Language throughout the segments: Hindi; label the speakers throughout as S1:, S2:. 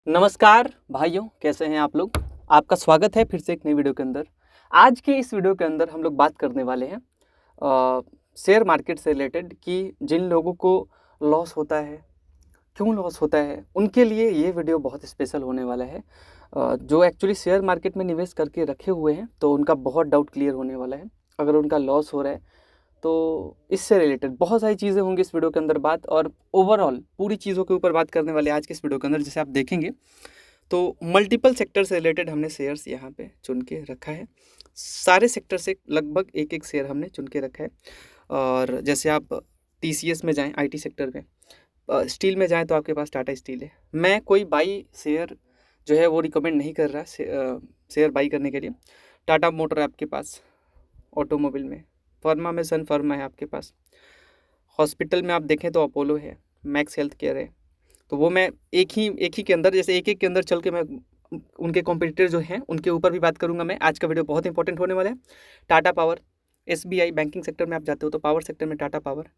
S1: नमस्कार भाइयों, कैसे हैं आप लोग। आपका स्वागत है फिर से एक नई वीडियो के अंदर। आज के इस वीडियो के अंदर हम लोग बात करने वाले हैं शेयर मार्केट से रिलेटेड कि जिन लोगों को लॉस होता है, क्यों लॉस होता है, उनके लिए ये वीडियो बहुत स्पेशल होने वाला है। जो एक्चुअली शेयर मार्केट में निवेश करके रखे हुए हैं तो उनका बहुत डाउट क्लियर होने वाला है। अगर उनका लॉस हो रहा है तो इससे रिलेटेड बहुत सारी चीज़ें होंगी इस वीडियो के अंदर बात, और ओवरऑल पूरी चीज़ों के ऊपर बात करने वाले आज के इस वीडियो के अंदर। जैसे आप देखेंगे तो मल्टीपल सेक्टर से रिलेटेड हमने शेयर्स यहाँ पे चुन के रखा है। सारे सेक्टर से लगभग एक एक शेयर हमने चुन के रखा है। और जैसे आप टीसीएस में जाएं, आईटी सेक्टर में, स्टील में जाएं तो आपके पास टाटा स्टील है। मैं कोई बाई शेयर जो है वो रिकमेंड नहीं कर रहा शेयर बाई करने के लिए। टाटा मोटर है आपके पास ऑटोमोबाइल में, फर्मा में सन फर्मा है आपके पास, हॉस्पिटल में आप देखें तो अपोलो है, मैक्स हेल्थ केयर है। तो वो मैं एक ही के अंदर, जैसे एक के अंदर चल के मैं उनके कॉम्पिटिटर जो हैं उनके ऊपर भी बात करूंगा। मैं आज का वीडियो बहुत इंपॉर्टेंट होने वाला है। Tata power, SBI, banking sector में आप जाते हो तो पावर सेक्टर में टाटा पावर,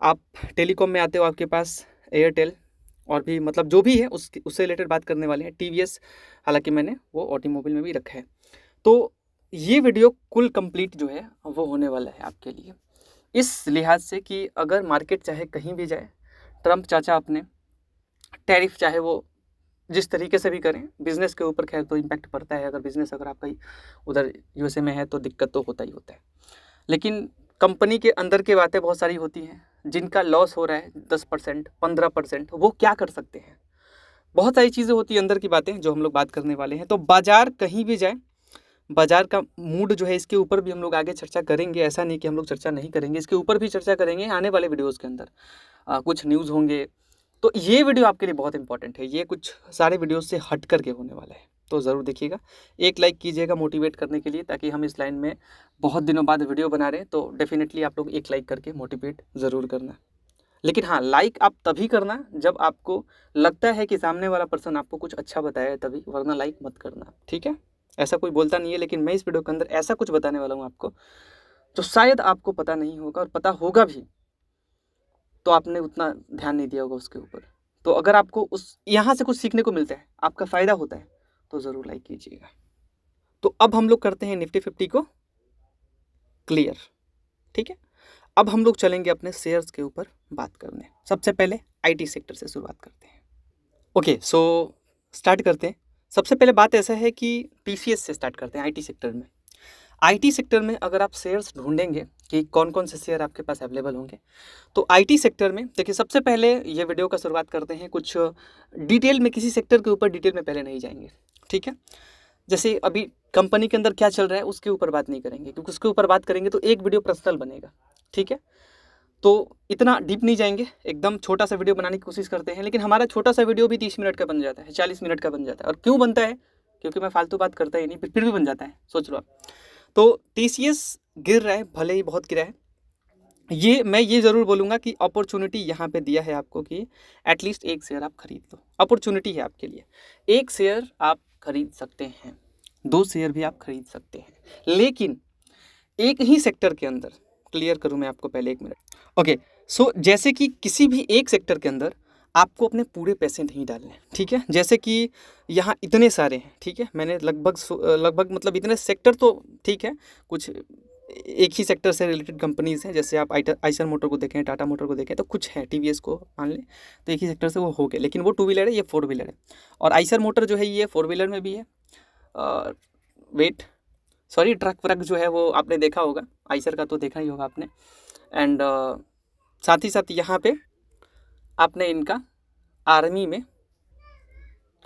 S1: आप टेलीकॉम में आते हो आपके पास एयरटेल, और भी मतलब जो भी है उससे रिलेटेड बात करने वाले हैं। टीवीएस हालांकि मैंने वो ऑटोमोबाइल में भी रखा है। तो ये वीडियो कुल कंप्लीट जो है वो होने वाला है आपके लिए, इस लिहाज से कि अगर मार्केट चाहे कहीं भी जाए, ट्रम्प चाचा अपने टैरिफ चाहे वो जिस तरीके से भी करें, बिज़नेस के ऊपर खैर तो इम्पैक्ट पड़ता है। अगर बिज़नेस अगर आपका उधर यूएसए में है तो दिक्कत तो होता ही होता है। लेकिन कंपनी के अंदर की बातें बहुत सारी होती हैं। जिनका लॉस हो रहा है 10%, 15%, वो क्या कर सकते हैं। बहुत सारी चीज़ें होती हैं अंदर की बातें जो हम लोग बात करने वाले हैं। तो बाजार कहीं भी जाए, बाजार का मूड जो है इसके ऊपर भी हम लोग आगे चर्चा करेंगे। ऐसा नहीं कि हम लोग चर्चा नहीं करेंगे, इसके ऊपर भी चर्चा करेंगे आने वाले वीडियोज़ के अंदर। कुछ न्यूज़ होंगे। तो ये वीडियो आपके लिए बहुत इंपॉर्टेंट है। ये कुछ सारे वीडियोस से हट करके होने वाला है, तो ज़रूर देखिएगा। एक लाइक कीजिएगा मोटिवेट करने के लिए, ताकि हम इस लाइन में बहुत दिनों बाद वीडियो बना रहे हैं। तो डेफिनेटली आप लोग एक लाइक करके मोटिवेट ज़रूर करना। लेकिन हाँ, लाइक आप तभी करना जब आपको लगता है कि सामने वाला पर्सन आपको कुछ अच्छा बताया है तभी, वरना लाइक मत करना, ठीक है। ऐसा कोई बोलता नहीं है, लेकिन मैं इस वीडियो के अंदर ऐसा कुछ बताने वाला हूँ आपको जो शायद आपको पता नहीं होगा, और पता होगा भी तो आपने उतना ध्यान नहीं दिया होगा उसके ऊपर। तो अगर आपको उस यहाँ से कुछ सीखने को मिलता है, आपका फ़ायदा होता है, तो ज़रूर लाइक कीजिएगा। तो अब हम लोग करते हैं निफ्टी 50 को क्लियर, ठीक है। अब हम लोग चलेंगे अपने शेयर्स के ऊपर बात करने। सबसे पहले आईटी सेक्टर से शुरुआत करते हैं। ओके, सो स्टार्ट करते हैं। सबसे पहले बात ऐसा है कि टीसीएस से स्टार्ट करते हैं। आईटी सेक्टर में, आईटी सेक्टर में अगर आप शेयर्स ढूंढेंगे कि कौन कौन से शेयर आपके पास अवेलेबल होंगे, तो आईटी सेक्टर में देखिए, सबसे पहले ये वीडियो का शुरुआत करते हैं कुछ डिटेल में। किसी सेक्टर के ऊपर डिटेल में पहले नहीं जाएंगे, ठीक है। जैसे अभी कंपनी के अंदर क्या चल रहा है उसके ऊपर बात नहीं करेंगे, क्योंकि उसके ऊपर बात करेंगे तो एक वीडियो पर्सनल बनेगा, ठीक है। तो इतना डीप नहीं जाएंगे, एकदम छोटा सा वीडियो बनाने की कोशिश करते हैं। लेकिन हमारा छोटा सा वीडियो भी 30 मिनट का बन जाता है, 40 मिनट का बन जाता है। और क्यों बनता है? क्योंकि मैं फालतू बात करता ही नहीं, फिर भी बन जाता है, सोच लो आप। तो टीसीएस गिर रहा है, भले ही बहुत गिरा है। मैं ये ज़रूर बोलूँगा कि अपॉर्चुनिटी यहाँ पे दिया है आपको कि एटलीस्ट एक शेयर आप खरीद लो। अपॉर्चुनिटी है आपके लिए, एक शेयर आप खरीद सकते हैं, 2 शेयर भी आप खरीद सकते हैं, लेकिन एक ही सेक्टर के अंदर। क्लियर करूँ मैं आपको पहले, 1 मिनट। ओके, सो जैसे कि किसी भी एक सेक्टर के अंदर आपको अपने पूरे पैसे नहीं डालने, ठीक है। जैसे कि यहाँ इतने सारे हैं, ठीक है। मैंने लगभग मतलब इतने सेक्टर तो ठीक है, कुछ एक ही सेक्टर से रिलेटेड कंपनीज़ हैं। जैसे आप आइसर मोटर को देखें, टाटा मोटर को देखें, तो कुछ है, टीवीएस को मान लें, तो एक ही सेक्टर से वो हो गए। लेकिन वो 2 व्हीलर है, ये 4 व्हीलर है। और आइसर मोटर जो है ये 4 व्हीलर में भी है। ट्रक व्रक जो है वो आपने देखा होगा, आइसर का तो देखा ही होगा आपने। एंड साथ ही साथ यहाँ पे आपने इनका आर्मी में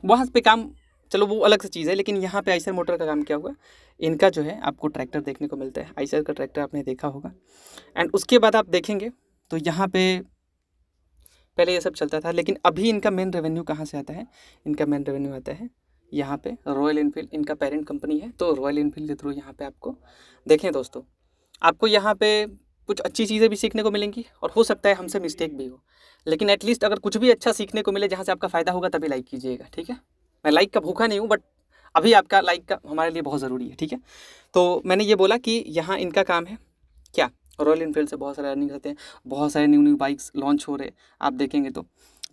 S1: वहाँ पे काम, चलो वो अलग से चीज़ है। लेकिन यहाँ पे आइसर मोटर का काम क्या हुआ, इनका जो है आपको ट्रैक्टर देखने को मिलता है। आइसर का ट्रैक्टर आपने देखा होगा। एंड उसके बाद आप देखेंगे तो यहाँ पे पहले ये सब चलता था, लेकिन अभी इनका मेन रेवेन्यू कहाँ से आता है? इनका मेन रेवेन्यू आता है यहाँ पे रॉयल इनफील्ड, इनका पेरेंट कंपनी है। तो रॉयल इनफील्ड के थ्रू यहाँ पे आपको देखें दोस्तों, आपको यहाँ पे कुछ अच्छी चीज़ें भी सीखने को मिलेंगी, और हो सकता है हमसे मिस्टेक भी हो। लेकिन एटलीस्ट अगर कुछ भी अच्छा सीखने को मिले जहाँ से आपका फ़ायदा होगा, तभी लाइक कीजिएगा, ठीक है। मैं लाइक का भूखा नहीं हूँ, बट अभी आपका लाइक का हमारे लिए बहुत ज़रूरी है, ठीक है। तो मैंने ये बोला कि यहाँ इनका काम है क्या, रॉयल इनफील्ड से बहुत सारे अर्निंग होते हैं, बहुत सारे न्यू बाइक्स लॉन्च हो रहे हैं, आप देखेंगे तो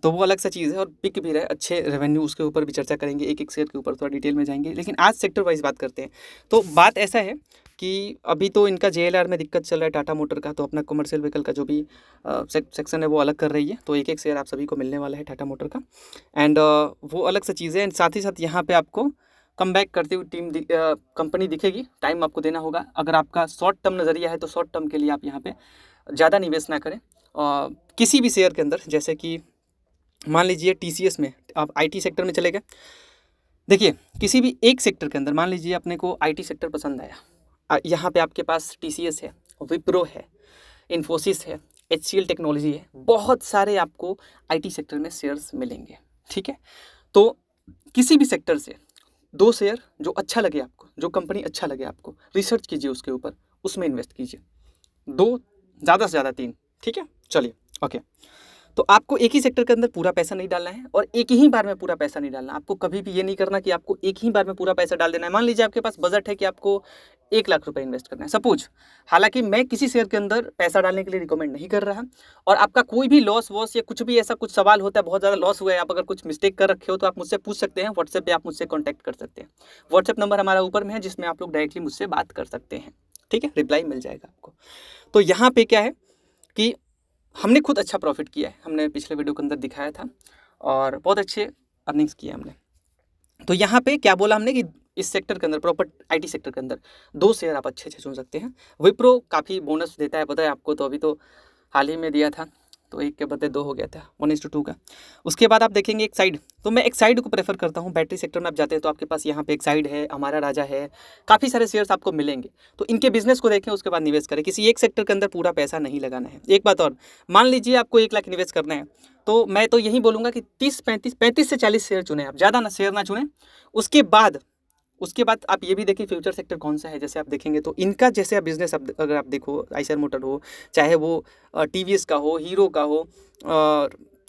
S1: तो वो अलग सा चीज़ है और बिक भी रहा है, अच्छे रेवेन्यू, उसके ऊपर भी चर्चा करेंगे, एक एक शेयर के ऊपर थोड़ा डिटेल में जाएंगे। लेकिन आज सेक्टर वाइज बात करते हैं। तो बात ऐसा है कि अभी तो इनका JLR में दिक्कत चल रहा है टाटा मोटर का, तो अपना कमर्शियल व्हीकल का जो भी सेक्शन है वो अलग कर रही है, तो एक एक शेयर आप सभी को मिलने वाला है टाटा मोटर का। एंड वो अलग सा चीज़ है। एंड साथ ही साथ यहाँ पे आपको कम बैक करती हुई कंपनी दिखेगी। टाइम आपको देना होगा। अगर आपका शॉर्ट टर्म नज़रिया है तो शॉर्ट टर्म के लिए आप यहाँ पे ज़्यादा निवेश ना करें। किसी भी शेयर के अंदर, जैसे कि मान लीजिए TCS में आप IT सेक्टर में चले गए। देखिए, किसी भी एक सेक्टर के अंदर मान लीजिए अपने को IT सेक्टर पसंद आया, यहाँ पे आपके पास TCS है, विप्रो है, इन्फोसिस है, HCL टेक्नोलॉजी है, बहुत सारे आपको IT सेक्टर में शेयर्स मिलेंगे। ठीक है, तो किसी भी सेक्टर से 2 शेयर जो अच्छा लगे आपको, जो कंपनी अच्छा लगे आपको, रिसर्च कीजिए उसके ऊपर, उसमें इन्वेस्ट कीजिए। 2, ज़्यादा से ज़्यादा 3। ठीक है, चलिए ओके। तो आपको एक ही सेक्टर के अंदर पूरा पैसा नहीं डालना है और एक ही बार में पूरा पैसा नहीं डालना। आपको कभी भी ये नहीं करना कि आपको एक ही बार में पूरा पैसा डाल देना है। मान लीजिए आपके पास बजट है कि आपको 1 लाख रुपए इन्वेस्ट करना है सपोज। हालांकि मैं किसी शेयर के अंदर पैसा डालने के लिए रिकमेंड नहीं कर रहा, और आपका कोई भी लॉस वॉस या कुछ भी ऐसा कुछ सवाल होता है, बहुत ज़्यादा लॉस हुआ है, आप अगर कुछ मिस्टेक कर रखे हो तो आप मुझसे पूछ सकते हैं। व्हाट्सएप पे आप मुझसे कॉन्टैक्ट कर सकते हैं। व्हाट्सएप नंबर हमारा ऊपर में है, जिसमें आप लोग डायरेक्टली मुझसे बात कर सकते हैं। ठीक है, रिप्लाई मिल जाएगा आपको। तो यहाँ पे क्या है कि हमने खुद अच्छा प्रॉफिट किया है, हमने पिछले वीडियो के अंदर दिखाया था, और बहुत अच्छे अर्निंग्स किए हमने। तो यहाँ पे क्या बोला हमने कि इस सेक्टर के अंदर, प्रॉपर IT सेक्टर के अंदर 2 शेयर आप अच्छे चुन सकते हैं। विप्रो काफ़ी बोनस देता है, पता है आपको, तो अभी तो हाल ही में दिया था, तो 1 के बदले 2 हो गया था, 1:2 का। उसके बाद आप देखेंगे एक साइड, तो मैं एक साइड को प्रेफर करता हूँ। बैटरी सेक्टर में आप जाते हैं तो आपके पास यहाँ पे एक साइड है, हमारा राजा है, काफ़ी सारे शेयर्स आपको मिलेंगे। तो इनके बिजनेस को देखें, उसके बाद निवेश करें। किसी एक सेक्टर के अंदर पूरा पैसा नहीं लगाना है। एक बात और, मान लीजिए आपको 1 लाख इन्वेस्ट करना है, तो मैं तो यही बोलूँगा कि 35 से 40 शेयर चुने आप, ज़्यादा ना शेयर ना चुनें। उसके बाद आप ये भी देखिए फ्यूचर सेक्टर कौन सा है। जैसे आप देखेंगे तो इनका, जैसे आप बिजनेस अगर आप देखो, आइसर मोटर हो, चाहे वो TVS का हो, हीरो का हो,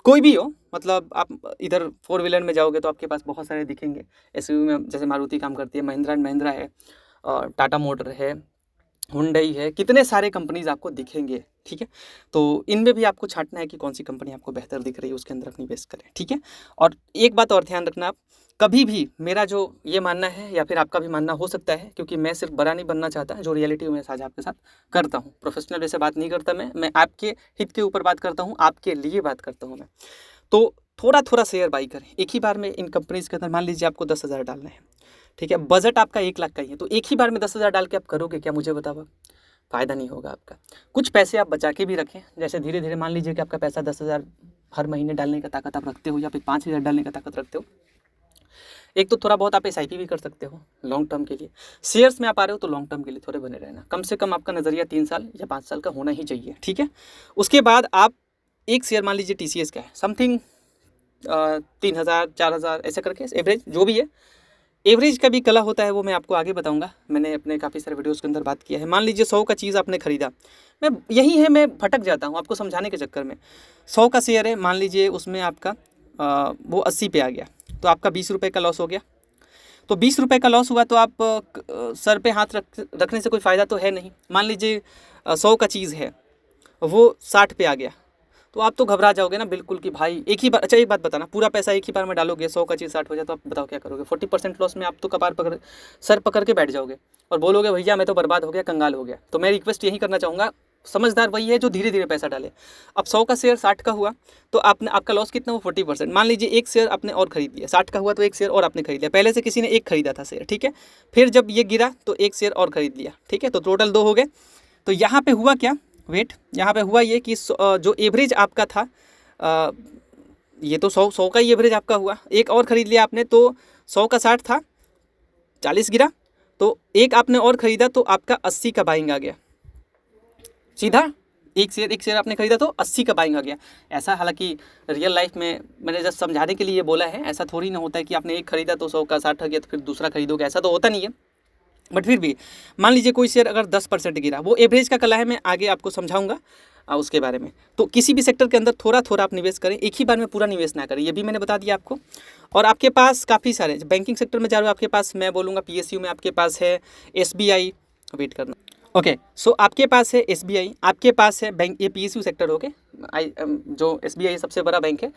S1: कोई भी हो, मतलब आप इधर 4 व्हीलर में जाओगे तो आपके पास बहुत सारे दिखेंगे। SUV में जैसे मारुति काम करती है, महिंद्रा एंड महिंद्रा है, टाटा मोटर है, हुंडई है, कितने सारे कंपनीज आपको दिखेंगे। ठीक है, तो इनमें भी आपको छांटना है कि कौन सी कंपनी आपको बेहतर दिख रही है, उसके अंदर आप निवेश करें। ठीक है, और एक बात और ध्यान रखना, आप कभी भी, मेरा जो ये मानना है या फिर आपका भी मानना हो सकता है, क्योंकि मैं सिर्फ बड़ा नहीं बनना चाहता, जो रियलिटी मैं साझा आपके साथ करता हूँ, प्रोफेशनल वे से बात नहीं करता मैं आपके हित के ऊपर बात करता हूँ, आपके लिए बात करता हूँ मैं। तो थोड़ा थोड़ा शेयर बाई करें एक ही बार में इन कंपनीज के अंदर। मान लीजिए आपको 10,000 डालना है, ठीक है, बजट आपका 1 लाख का ही है, तो एक ही बार में 10,000 डाल के आप करोगे क्या, मुझे बताओ। फ़ायदा नहीं होगा आपका। कुछ पैसे आप बचा के भी रखें, जैसे धीरे धीरे, मान लीजिए कि आपका पैसा 10,000 हर महीने डालने का ताकत आप रखते हो, या फिर 5,000 डालने का ताकत रखते हो। एक तो थोड़ा बहुत आप SIP भी कर सकते हो लॉन्ग टर्म के लिए। शेयर्स में आप आ रहे हो तो लॉन्ग टर्म के लिए थोड़े बने रहना। कम से कम आपका नज़रिया 3 साल या 5 साल का होना ही चाहिए। ठीक है, उसके बाद आप एक शेयर मान लीजिए TCS का है, समथिंग 3,000 4,000 ऐसे करके एवरेज जो भी है। एवरेज का भी कला होता है, वो मैं आपको आगे बताऊंगा। मैंने अपने काफ़ी सारे वीडियोस के अंदर बात किया है। मान लीजिए 100 का चीज़ आपने खरीदा, मैं यही है, मैं भटक जाता हूँ आपको समझाने के चक्कर में। 100 का शेयर है, मान लीजिए उसमें आपका वो 80 पे आ गया, तो आपका 20 रुपये का लॉस हो गया। तो 20 रुपये का लॉस हुआ तो आप सर पे हाथ रखने से कोई फ़ायदा तो है नहीं। मान लीजिए 100 का चीज़ है, वो 60 पे आ गया, तो आप तो घबरा जाओगे ना बिल्कुल कि भाई एक ही बार। अच्छा एक बात बताना, पूरा पैसा एक ही बार में डालोगे, 100 का चीज़ 60 हो जाए तो आप बताओ क्या करोगे। 40% लॉस में आप तो कपार पकड़, सर पकड़ के बैठ जाओगे और बोलोगे भैया मैं तो बर्बाद हो गया, कंगाल हो गया। तो मैं रिक्वेस्ट यही करना चाहूँगा, समझदार वही है जो धीरे धीरे पैसा डाले। अब 100 का शेयर 60 का हुआ तो आपने, आपका लॉस कितना हुआ, 40%। मान लीजिए एक शेयर आपने और खरीद लिया, 60 का हुआ तो एक शेयर और आपने खरीद लिया। पहले से किसी ने एक खरीदा था शेयर, ठीक है, फिर जब ये गिरा तो एक शेयर और खरीद लिया, ठीक है, तो टोटल 2 हो गए। तो यहाँ पे हुआ क्या, वेट, यहाँ पे हुआ ये कि जो एवरेज आपका था, ये तो 100 का ही एवरेज आपका हुआ, एक और ख़रीद लिया आपने, तो 100 का 60 था, 40 गिरा, तो एक आपने और ख़रीदा तो आपका 80 का बाइंग आ गया। सीधा एक शेयर आपने खरीदा तो 80 का बाइंग आ गया। ऐसा हालांकि रियल लाइफ में मैंने जस्ट समझाने के लिए बोला है, ऐसा थोड़ी ना होता है कि आपने एक खरीदा तो 100 का 60 आ गया तो फिर दूसरा खरीदोगे, ऐसा तो होता नहीं है। बट फिर भी मान लीजिए कोई शेयर अगर 10% गिरा, वो एवरेज का कला है, मैं आगे आपको समझाऊंगा उसके बारे में। तो किसी भी सेक्टर के अंदर थोड़ा थोड़ा आप निवेश करें, एक ही बार में पूरा निवेश ना करें, ये भी मैंने बता दिया आपको। और आपके पास काफ़ी सारे, बैंकिंग सेक्टर में जा रहे हो आपके पास, मैं बोलूँगा PSU में आपके पास है SBI, वेट करना, ओके, सो आपके पास है SBI, आपके पास है बैंक, ये PSU सेक्टर हो गए, जो SBI सबसे बड़ा बैंक है,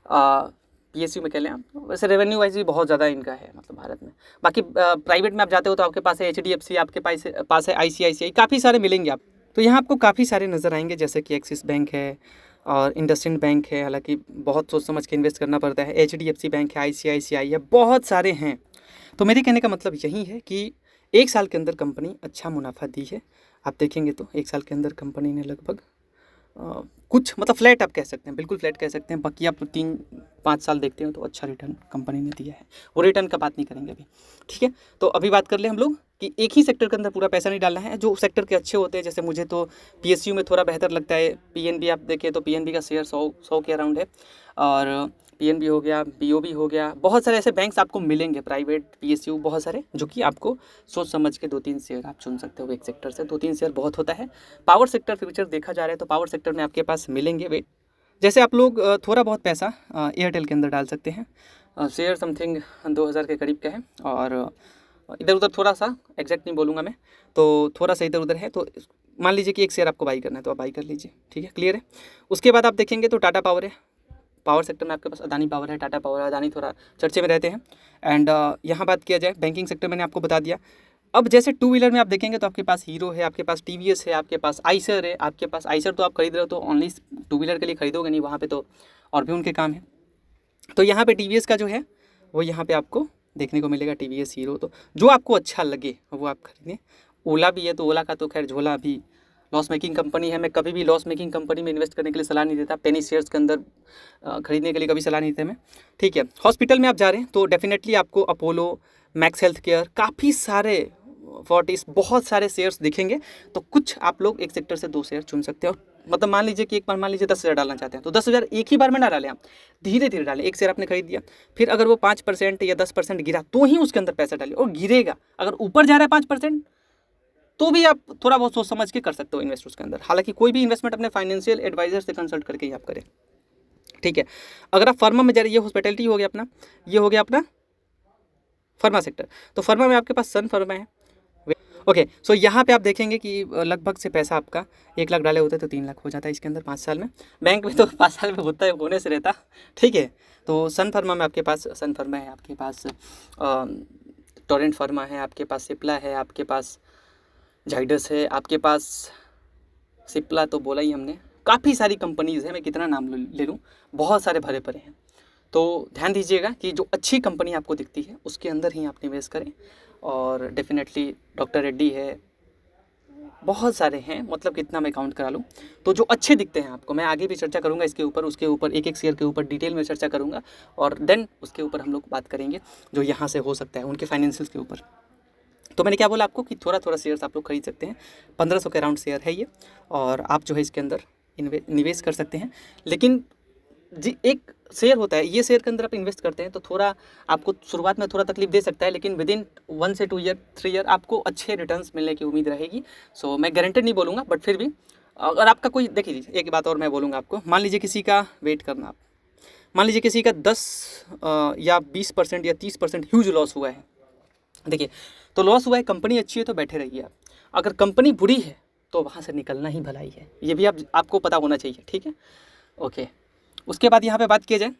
S1: PSU में कह लें आप, वैसे रेवेन्यू वाइज भी बहुत ज़्यादा इनका है मतलब भारत में। बाकी प्राइवेट में आप जाते हो तो आपके पास है HDFC, आपके पास है ICICI, काफ़ी सारे मिलेंगे आप। तो यहाँ आपको काफ़ी सारे नज़र आएंगे, जैसे कि एक्सिस बैंक है और इंडसइंड बैंक है, हालांकि बहुत सोच समझ के इन्वेस्ट करना पड़ता है। HDFC बैंक है, ICICI है, बहुत सारे हैं। तो मेरे कहने का मतलब यही है कि 1 साल के अंदर कंपनी अच्छा मुनाफा दी है। आप देखेंगे तो 1 साल के अंदर कंपनी ने लगभग कुछ मतलब फ्लैट आप कह सकते हैं, बिल्कुल फ्लैट कह सकते हैं। बाकी आप 3-5 साल देखते हो तो अच्छा रिटर्न कंपनी ने दिया है। वो रिटर्न का बात नहीं करेंगे अभी, ठीक है। तो अभी बात कर ले हम लोग कि एक ही सेक्टर के अंदर पूरा पैसा नहीं डालना है। जो सेक्टर के अच्छे होते हैं, जैसे मुझे तो PSU में थोड़ा बेहतर लगता है। PNB आप देखें तो PNB का शेयर 100 के अराउंड है, और PNB हो गया, BOB हो गया, बहुत सारे ऐसे बैंक्स आपको मिलेंगे प्राइवेट, PSU बहुत सारे, जो कि आपको सोच समझ के 2-3 शेयर आप चुन सकते हो एक सेक्टर से। 2-3 शेयर बहुत होता है। पावर सेक्टर फ्यूचर देखा जा रहा है तो पावर सेक्टर में आपके पास मिलेंगे वेट। जैसे आप लोग थोड़ा बहुत पैसा एयरटेल के अंदर डाल सकते हैं। शेयर समथिंग 2000 के करीब का है, और इधर उधर थोड़ा सा, एग्जैक्ट नहीं बोलूँगा मैं, तो थोड़ा सा इधर उधर है। तो मान लीजिए कि एक शेयर आपको बाई करना है तो आप बाई कर लीजिए, ठीक है, क्लियर है। उसके बाद आप देखेंगे तो टाटा पावर है। पावर सेक्टर में आपके पास अदानी पावर है, टाटा पावर, अदानी थोड़ा चर्चे में रहते हैं। एंड यहाँ बात किया जाए बैंकिंग सेक्टर, मैंने आपको बता दिया। अब जैसे 2 व्हीलर में आप देखेंगे तो आपके पास हीरो है, आपके पास TVS है, आपके पास आइसर है। आपके पास आइसर तो आप खरीद रहे हो तो ओनली 2 व्हीलर के लिए खरीदोगे नहीं, वहाँ पे तो और भी उनके काम है। तो यहाँ पे TVS का जो है वो यहाँ पे आपको देखने को मिलेगा, TVS हीरो। तो जो आपको अच्छा लगे वो आप खरीदें। ओला भी है, तो ओला का तो खैर झोला अभी लॉस मेकिंग कंपनी है। मैं कभी भी लॉस मेकिंग कंपनी में इन्वेस्ट करने के लिए सलाह नहीं देता। पेनी शेयर्स के अंदर खरीदने के लिए कभी सलाह नहीं देता मैं, ठीक है। हॉस्पिटल में आप जा रहे हैं तो डेफिनेटली आपको अपोलो, मैक्स हेल्थ केयर, काफ़ी सारे फोर्टिस, बहुत सारे शेयर्स दिखेंगे। तो कुछ आप लोग एक सेक्टर से 2 शेयर चुन सकते हो। मतलब मान लीजिए कि एक बार मान लीजिए 10,000 डालना चाहते हैं तो 10,000 एक ही बार में ना डालें, आप धीरे धीरे डालें। एक शेयर आपने खरीद दिया, फिर अगर वो 5% या 10% गिरा तो ही उसके अंदर पैसा डालिए, और गिरेगा। अगर ऊपर जा रहा है 5% तो भी आप थोड़ा बहुत सोच समझ के कर सकते हो इन्वेस्ट उसके अंदर। हालांकि कोई भी इन्वेस्टमेंट अपने फाइनेंशियल एडवाइजर से कंसल्ट करके ही आप करें, ठीक है। अगर आप फार्मा में जा रहे हैं, ये हॉस्पिटैलिटी हो गया अपना, ये हो गया अपना फार्मा सेक्टर। तो फार्मा में आपके पास सन फार्मा है, ओके। सो यहाँ पे आप देखेंगे कि लगभग से पैसा आपका 1 लाख डाले होते तो 3 लाख हो जाता है इसके अंदर 5 साल में। बैंक में तो 5 साल में होता है, होने से रहता, ठीक है। तो सन फार्मा में आपके पास सन फार्मा है, आपके पास टोरेंट फार्मा है, आपके पास सिप्ला है, आपके पास जाइडस है, आपके पास सिप्ला तो बोला ही हमने। काफ़ी सारी कंपनीज़ हैं, मैं कितना नाम ले लूँ, बहुत सारे भरे पड़े हैं। तो ध्यान दीजिएगा कि जो अच्छी कंपनी आपको दिखती है उसके अंदर ही आप निवेश करें। और डेफिनेटली डॉक्टर रेड्डी है, बहुत सारे हैं, मतलब कितना मैं काउंट करा लूँ। तो जो अच्छे दिखते हैं आपको, मैं आगे भी चर्चा करूँगा इसके ऊपर, उसके ऊपर एक एक शेयर के ऊपर डिटेल में चर्चा करूँगा, और देन उसके ऊपर हम लोग बात करेंगे जो यहाँ से हो सकता है उनके फाइनेंशियल्स के ऊपर। तो मैंने क्या बोला आपको कि थोड़ा थोड़ा शेयर्स आप लोग खरीद सकते हैं। 1500 के अराउंड शेयर है ये, और आप जो है इसके अंदर निवेश कर सकते हैं। लेकिन जी एक शेयर होता है, ये शेयर के अंदर आप इन्वेस्ट करते हैं तो थोड़ा आपको शुरुआत में थोड़ा तकलीफ दे सकता है, लेकिन विद इन 1 से 2 ईयर 3 ईयर आपको अच्छे रिटर्न्स मिलने की उम्मीद रहेगी। सो मैं गारंटेड नहीं बोलूँगा, बट फिर भी अगर आपका कोई, देखिए एक बात और मैं बोलूँगा आपको, मान लीजिए किसी का वेट करना, आप मान लीजिए किसी का 10 या 20% या 30% ह्यूज लॉस हुआ है। देखिए, तो लॉस हुआ है, कंपनी अच्छी है तो बैठे रहिए आप। अगर कंपनी बुरी है तो वहाँ से निकलना ही भलाई है, ये भी आपको पता होना चाहिए, ठीक है, ओके। उसके बाद यहाँ पे बात किया जाए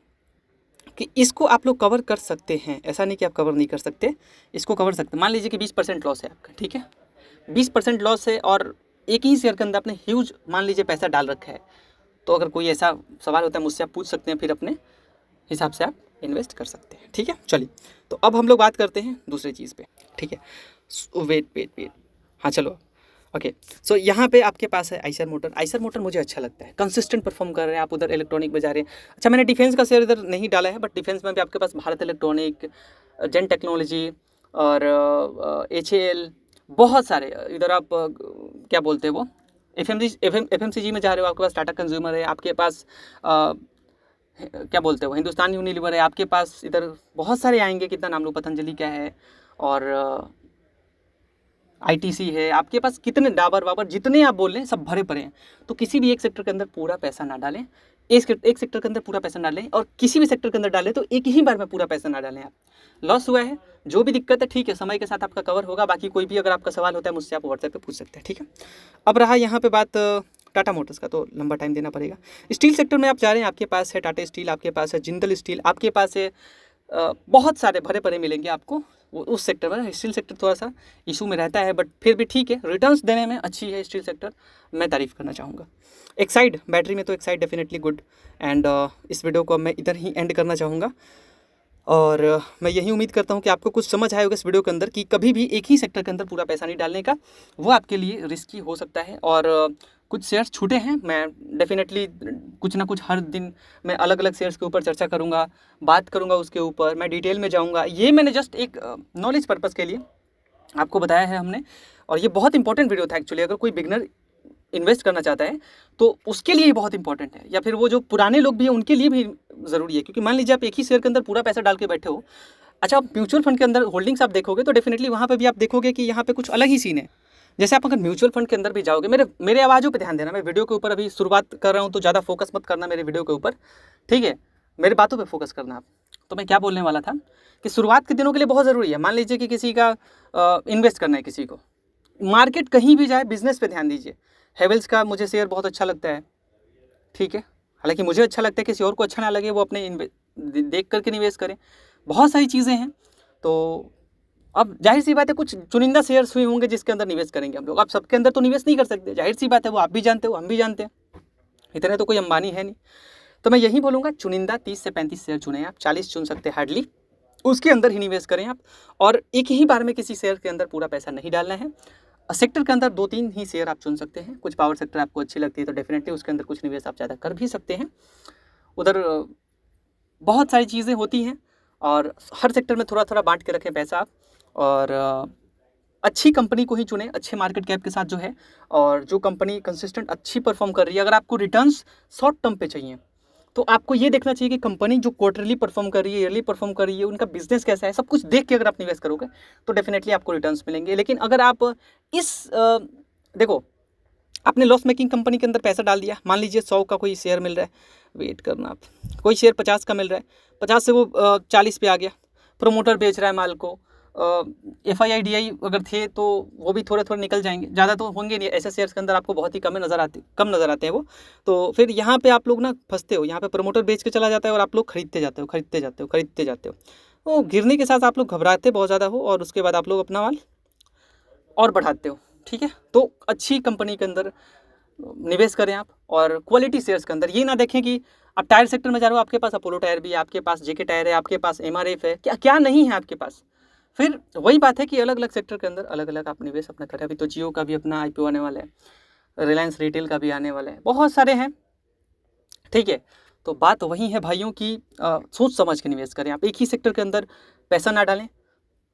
S1: कि इसको आप लोग कवर कर सकते हैं, ऐसा नहीं कि आप कवर नहीं कर सकते, इसको कवर सकते। मान लीजिए कि 20% लॉस है आपका, ठीक है, 20% लॉस है, और एक ही शेयर के अंदर आपने ह्यूज मान लीजिए पैसा डाल रखा है। तो अगर कोई ऐसा सवाल होता है मुझसे आप पूछ सकते हैं, फिर अपने हिसाब से आप इन्वेस्ट कर सकते हैं, ठीक है। चलिए, तो अब हम लोग बात करते हैं दूसरी चीज़ पे, ठीक है। वेट, हाँ चलो, ओके। सो यहाँ पे आपके पास है आइसर मोटर। आइसर मोटर मुझे अच्छा लगता है, कंसिस्टेंट परफॉर्म कर रहे हैं। आप उधर इलेक्ट्रॉनिक में जा रहे हैं। अच्छा, मैंने डिफेंस का शेयर इधर नहीं डाला है, बट डिफेंस में भी आपके पास भारत इलेक्ट्रॉनिक, जेन टेक्नोलॉजी और HAL, बहुत सारे। इधर आप क्या बोलते हैं वो, FMCG में जा रहे हो, आपके पास टाटा कंज्यूमर है, आपके पास क्या बोलते हो हिंदुस्तान यूनिलीवर है, आपके पास इधर बहुत सारे आएंगे, कितना नाम लो, पतंजलि क्या है, और ITC है, आपके पास कितने डाबर वाबर जितने आप बोल रहे हैं सब भरे पड़े हैं। तो किसी भी एक सेक्टर के अंदर पूरा पैसा ना डालें, एक सेक्टर के अंदर पूरा पैसा ना डालें, और किसी भी सेक्टर के अंदर डालें तो एक ही बार में पूरा पैसा ना डालें। आप लॉस हुआ है, जो भी दिक्कत है, ठीक है, समय के साथ आपका कवर होगा। बाकी कोई भी अगर आपका सवाल होता है मुझसे आप व्हाट्सएप पे पूछ सकते हैं, ठीक है। अब रहा यहाँ पे बात टाटा मोटर्स का तो लंबा टाइम देना पड़ेगा। स्टील सेक्टर में आप जा रहे हैं, आपके पास है टाटा स्टील, आपके पास है जिंदल स्टील, आपके पास है बहुत सारे भरे भरे मिलेंगे आपको वो उस सेक्टर में। स्टील सेक्टर थोड़ा सा इशू में रहता है, बट फिर भी ठीक है, रिटर्न्स देने में अच्छी है स्टील सेक्टर, मैं तारीफ़ करना चाहूँगा। एक्साइड बैटरी में तो एक्साइड डेफिनेटली गुड। एंड इस वीडियो को मैं इधर ही एंड करना चाहूँगा, और मैं यही उम्मीद करता हूँ कि आपको कुछ समझ आएगा इस वीडियो के अंदर कि कभी भी एक ही सेक्टर के अंदर पूरा पैसा नहीं डालने का, वो आपके लिए रिस्की हो सकता है। और कुछ शेयर्स छूटे हैं, मैं डेफिनेटली कुछ ना कुछ हर दिन मैं अलग अलग शेयर्स के ऊपर चर्चा करूँगा, बात करूँगा उसके ऊपर, मैं डिटेल में जाऊँगा। ये मैंने जस्ट एक नॉलेज पर्पज़ के लिए आपको बताया है हमने, और ये बहुत इंपॉर्टेंट वीडियो था एक्चुअली। अगर कोई बिगनर इन्वेस्ट करना चाहता है तो उसके लिए बहुत इंपॉर्टेंट है, या फिर वो जो पुराने लोग भी हैं उनके लिए भी ज़रूरी है। क्योंकि मान लीजिए आप एक ही शेयर के अंदर पूरा पैसा डाल के बैठे हो, अच्छा आप म्यूचुअल फंड के अंदर होल्डिंग्स आप देखोगे तो डेफिनेटली वहाँ पे भी आप देखोगे कि यहाँ पे कुछ अलग ही सीन है। जैसे आप अगर म्यूचुअल फंड के अंदर भी जाओगे, मेरे आवाज़ों पे ध्यान देना, मैं वीडियो के ऊपर अभी शुरुआत कर रहा हूँ तो ज़्यादा फोकस मत करना मेरे वीडियो के ऊपर, ठीक है, मेरे बातों पे फोकस करना आप। तो मैं क्या बोलने वाला था कि शुरुआत के दिनों के लिए बहुत ज़रूरी है। मान लीजिए कि किसी का इन्वेस्ट करना है, किसी को, मार्केट कहीं भी जाए, बिजनेस पे ध्यान दीजिए। हेवल्स का मुझे शेयर बहुत अच्छा लगता है, ठीक है, हालांकि मुझे अच्छा लगता है, किसी और को अच्छा ना लगे, वो अपने देख करके निवेश करें। बहुत सारी चीज़ें हैं, तो अब जाहिर सी बात है कुछ चुनिंदा शेयर्स हुए होंगे जिसके अंदर निवेश करेंगे हम लोग। आप सबके अंदर तो निवेश नहीं कर सकते, जाहिर सी बात है, वो आप भी जानते हो, हम भी जानते हैं, इतने तो कोई अंबानी है नहीं। तो मैं यही बोलूँगा, चुनिंदा 30 से 35 शेयर चुने आप, 40 चुन सकते हैं हार्डली, उसके अंदर ही निवेश करें आप। और एक ही बार में किसी शेयर के अंदर पूरा पैसा नहीं डालना है। सेक्टर के अंदर 2-3 ही शेयर आप चुन सकते हैं। कुछ पावर सेक्टर आपको अच्छी लगती है तो डेफिनेटली उसके अंदर कुछ निवेश आप ज़्यादा कर भी सकते हैं। उधर बहुत सारी चीज़ें होती हैं, और हर सेक्टर में थोड़ा थोड़ा बांट के रखें पैसा आप, और अच्छी कंपनी को ही चुनें, अच्छे मार्केट कैप के साथ जो है, और जो कंपनी कंसिस्टेंट अच्छी परफॉर्म कर रही है। अगर आपको रिटर्न्स शॉर्ट टर्म पे चाहिए तो आपको ये देखना चाहिए कि कंपनी जो क्वार्टरली परफॉर्म कर रही है, ईयरली परफॉर्म कर रही है, उनका बिजनेस कैसा है, सब कुछ देख के अगर आप निवेश करोगे तो डेफिनेटली आपको रिटर्न्स मिलेंगे। लेकिन अगर आप देखो, आपने लॉस मेकिंग कंपनी के अंदर पैसा डाल दिया, मान लीजिए 100 का कोई शेयर मिल रहा है, वेट करना आप, कोई शेयर 50 का मिल रहा है, 50 से वो 40 पे आ गया, प्रमोटर बेच रहा है माल को, FII अगर थे तो वो भी थोड़े थोड़े निकल जाएंगे, ज़्यादा तो होंगे नहीं, ऐसे शेयर्स के अंदर आपको बहुत ही कम नज़र आते हैं वो। तो फिर यहाँ पे आप लोग ना फंसते हो, यहाँ पे प्रमोटर बेच के चला जाता है और आप लोग खरीदते जाते हो। तो गिरने के साथ आप लोग घबराते बहुत ज़्यादा हो, और उसके बाद आप लोग अपना माल और बढ़ाते हो, ठीक है। तो अच्छी कंपनी के अंदर निवेश करें आप, और क्वालिटी शेयर्स के अंदर। ये ना देखें कि आप टायर सेक्टर में जा रहे हो, आपके पास अपोलो टायर भी है, आपके पास JK टायर है, आपके पास MRF है, क्या क्या नहीं है आपके पास। फिर वही बात है कि अलग अलग सेक्टर के अंदर अलग अलग आप निवेश अपना करें। अभी तो जियो का भी अपना IPO आने वाला है, रिलायंस रिटेल का भी आने वाला है, बहुत सारे हैं, ठीक है। तो बात वही है भाइयों की, सोच समझ के निवेश करें आप। एक ही सेक्टर के अंदर पैसा ना डालें,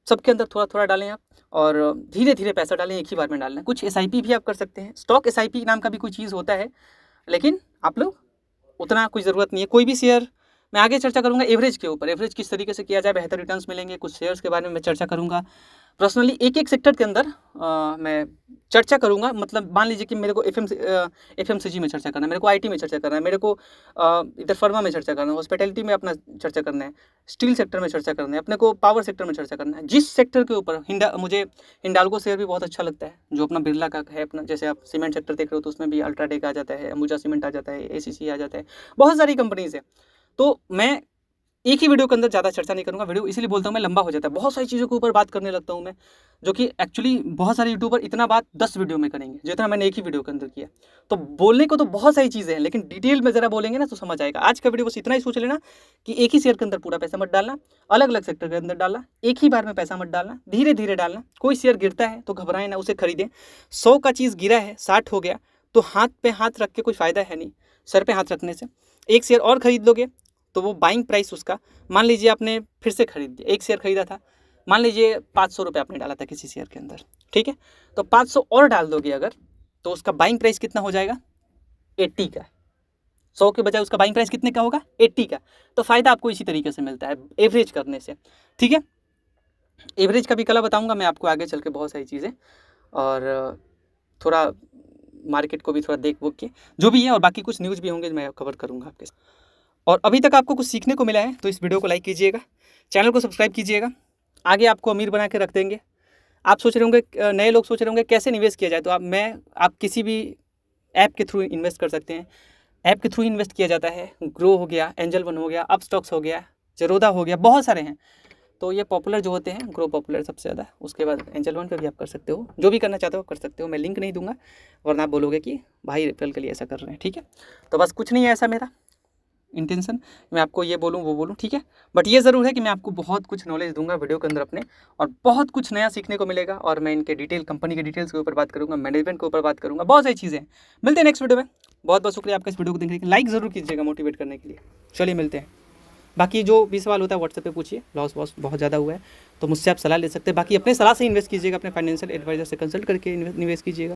S1: सबके अंदर थोड़ा थोड़ा डालें आप, और धीरे धीरे पैसा डालें, एक ही बार में डालना है। कुछ SIP भी आप कर सकते हैं, स्टॉक SIP नाम का भी कोई चीज़ होता है, लेकिन आप लोग उतना कोई ज़रूरत नहीं है। कोई भी शेयर मैं आगे चर्चा करूंगा एवरेज के ऊपर, एवरेज किस तरीके से किया जाए, बेहतर रिटर्न्स मिलेंगे, कुछ शेयर्स के बारे में मैं चर्चा करूंगा पर्सनली। एक एक सेक्टर के अंदर मैं चर्चा करूंगा। मतलब मान लीजिए कि मेरे को FMCG में चर्चा करना है, मेरे को IT में चर्चा करना है, मेरे को इधर फर्मा में चर्चा करना है, हॉस्पिटैलिटी में अपना चर्चा करना है, स्टील सेक्टर में चर्चा करना है, अपने को पावर सेक्टर में चर्चा करना है। जिस सेक्टर के ऊपर मुझे हिंडाल्को शेयर भी बहुत अच्छा लगता है, जो अपना बिरला का है अपना। जैसे आप सीमेंट सेक्टर देख रहे हो तो उसमें भी अल्ट्राटेक आ जाता है, अंबुजा सीमेंट आ जाता है, ACC आ जाता है, बहुत सारी कंपनीज है। तो मैं एक ही वीडियो के अंदर ज़्यादा चर्चा नहीं करूँगा, वीडियो इसीलिए बोलता हूँ मैं लंबा हो जाता है, बहुत सारी चीज़ों के ऊपर बात करने लगता हूँ मैं, जो कि एक्चुअली बहुत सारे यूट्यूबर इतना बात 10 वीडियो में करेंगे जितना मैंने एक ही वीडियो के अंदर किया। तो बोलने को तो बहुत सारी चीज़ें हैं, लेकिन डिटेल में ज़रा बोलेंगे ना तो समझ आएगा। आज का वीडियो बस इतना ही सोच लेना कि एक ही शेयर के अंदर पूरा पैसा मत डालना, अलग अलग सेक्टर के अंदर डालना, एक ही बार में पैसा मत डालना, धीरे धीरे डालना। कोई शेयर गिरता है तो घबराएं ना, उसे खरीदें। 100 का चीज़ गिरा है, 60 हो गया तो हाथ पे हाथ रख के कोई फ़ायदा है नहीं, सर पे हाथ रखने से। एक शेयर और खरीद लोगे तो वो बाइंग प्राइस उसका, मान लीजिए आपने फिर से खरीद दिया, एक शेयर खरीदा था, मान लीजिए 500 रुपये आपने डाला था किसी शेयर के अंदर, ठीक है, तो 500 और डाल दोगे अगर, तो उसका बाइंग प्राइस कितना हो जाएगा, 80 का। 100 के बजाय उसका बाइंग प्राइस कितने का होगा, 80 का। तो फ़ायदा आपको इसी तरीके से मिलता है एवरेज करने से, ठीक है। एवरेज का भी कला बताऊँगा मैं आपको आगे चल के, बहुत सारी चीज़ें, और थोड़ा मार्केट को भी थोड़ा देख वो के जो भी है, और बाकी कुछ न्यूज़ भी होंगे मैं कवर करूँगा आपके साथ। और अभी तक आपको कुछ सीखने को मिला है तो इस वीडियो को लाइक कीजिएगा, चैनल को सब्सक्राइब कीजिएगा, आगे आपको अमीर बना के रख देंगे। आप सोच रहे होंगे, नए लोग सोच रहे होंगे कैसे निवेश किया जाए, तो आप किसी भी ऐप के थ्रू इन्वेस्ट कर सकते हैं। ऐप के थ्रू इन्वेस्ट किया जाता है। ग्रो हो गया, एंजल वन हो गया, अपस्टॉक्स हो गया, जरोदा हो गया, बहुत सारे हैं। तो ये पॉपुलर जो होते हैं, ग्रो पॉपुलर सबसे ज़्यादा, उसके बाद एंजल वन पे भी आप कर सकते हो। जो भी करना चाहते हो कर सकते हो, मैं लिंक नहीं दूंगा वरना आप बोलोगे कि भाई रेफरल के लिए ऐसा कर रहे हैं। ठीक है, तो बस कुछ नहीं है ऐसा मेरा इंटेंशन, मैं आपको ये बोलूँ वो बोलूँ, ठीक है। बट ये ज़रूर है कि मैं आपको बहुत कुछ नॉलेज दूंगा वीडियो के अंदर अपने, और बहुत कुछ नया सीखने को मिलेगा। और मैं इनके डिटेल, कंपनी के डिटेल्स के ऊपर बात करूँगा, मैनेजमेंट के ऊपर बात करूँगा, बहुत सारी चीज़ें हैं। मिलते हैं नेक्स्ट वीडियो में। बहुत बहुत शुक्रिया आपका इस वीडियो को देखने के लिए। लाइक ज़रूर कीजिएगा मोटिवेट करने के लिए। चलिए मिलते हैं। बाकी जो भी सवाल होता है व्हाट्सएप पे पूछिए। लॉस वॉस बहुत ज़्यादा हुआ है तो मुझसे आप सलाह ले सकते हैं। बाकी अपने सलाह से इन्वेस्ट कीजिएगा, अपने फाइनेंशियल एडवाइजर से कंसल्ट करके निवेश कीजिएगा।